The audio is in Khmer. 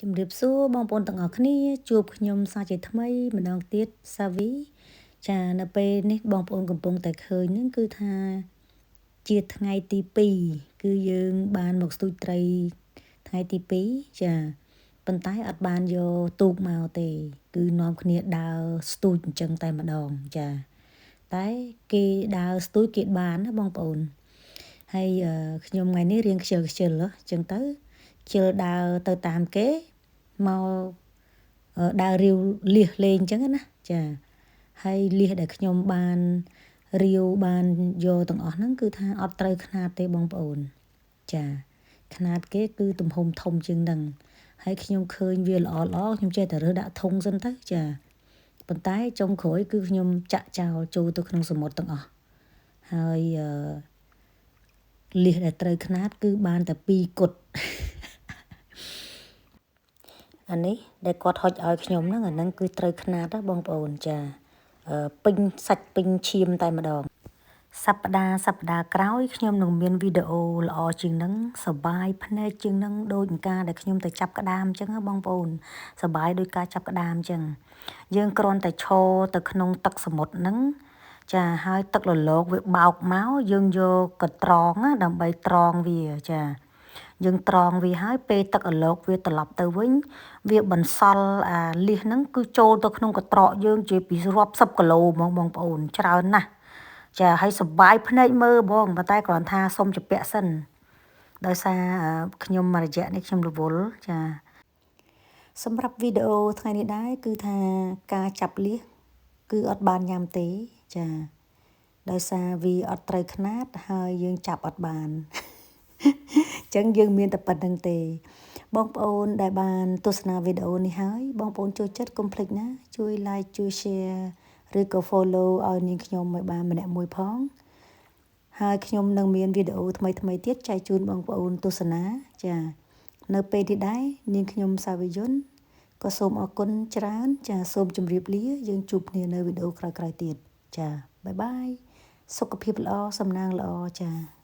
ជំរាបសួរបងប្អូនទាំងអស់គ្នាជួបខ្ញុំសាជាថ្មីម្ដងទៀតសាវីចានៅពេលនេះបងប្អូនកំពុងតែឃើញហ្នឹងគឺថាជាថ្ងៃទី2គឺយើងបានមកស្ទូចត្រីថ្ងៃទី2ចាប៉ុន្តែអត់បានយកទូកមកទេគឺនាំគ្នាដើរស្ទូចអញ្ចឹងតែម្ដងចាតែគេដើរស្ទូចគេបានណាបងប្អូនហើយខ្ញុំថ្ងៃនេះរៀងខ្ជិលអញ្ចឹងទៅខ្ជិលដើរទៅតាមគេមកដើររាវលះលេងអញ្ចឹងណាចាហើយលះដែលខ្ញុំបានរាវបានយកទាំងអស់ហ្នឹងគឺថាអត់ត្រូវຂະຫນាតទេបងប្អូនចាຂະຫນាតគេគឺទំហំធំជាងហ្នឹងហើយខ្ញុំឃើញវាល្អខ្ញុំចេះតែរើសដាក់ធុងសិនទៅចាប៉ុន្តែចុងក្រោយគឺខ្ញុំចាក់ចោលចូលទៅក្នុងសមុទ្រទាំងអស់ហើយលះដែលត្រូវຂະຫນាតគឺបានតែ2គត់អានេះដែលគាត់ហុចឲ្យខ្ញុំហ្នឹងអាហ្នឹងគឺត្រូវຂະຫນាតណាបងប្អូនចាពេញសាច់ពេញឈាមតែម្ដងសប្តាហ៍ក្រោយខ្ញុំនឹងមានវីដេអូល្អជាងហ្នឹងសប្បាយភ្នែកជាងហ្នឹងដូចការដែលខ្ញុំទៅចាប់ក្តាមអញ្ចឹងបងប្អូនសប្បាយដូចការចាប់ក្តាមអញ្ចឹងយើងគ្រាន់តែឈរទៅក្នុងទឹកសមុទ្រហ្នឹងចាហើយទឹកលលកវាបោកមកយើងយកកត្រងណាដើម្បីត្រងវាចាយើងត្រងវាហើយពេលទឹកអលកវាត្រឡប់ទៅវិញវាបន្សល់អាលៀសហ្នឹងគឺចូលទៅក្នុងកត្រកយើងជាពីរាប់សិបគីឡូហ្មងបងប្អូនច្រើនណាស់ចាហើយសប្បាយភ្នែកមើលបងប៉ុន្តែគ្រាន់ថាសុំជពាក់សិនដោយសារខ្ញុំមួយរយៈនេះខ្ញុំរវល់ចាសម្រាប់វីដេអូថ្ងៃនេះដែរគឺថាការចាប់លៀសគឺអត់បានញ៉ាំទេចាដោយសារវាអត់ត្រូវຂະຫນាតហើយយើងចាប់អត់បានចឹងយើងមានតែប៉ុណ្្នឹងទេបងប្អូនដែលបានទស្សនាវីដេអូនេះហើយបងប្អូនចូលចិត្តកុំភ្លេចណាជួយ like ជួយ share ឬក៏ follow ឲ្យនាងខ្ញុំឲ្យបានម្នាក់មួយផងហើយខ្ញុំនឹងមានវីដេអូថ្មីទៀតចែកជូនបងប្អូនទស្សនាចានៅពេលនេះដែរនាងខ្ញុំសាវីយុនក៏សូមអរគុណច្រើនចាសូមជម្រាបលាយើងជួបគ្នានៅវីដេអូក្រោយៗទៀតចាបាយបាយសុខភាពល្អសំណាងល្អចា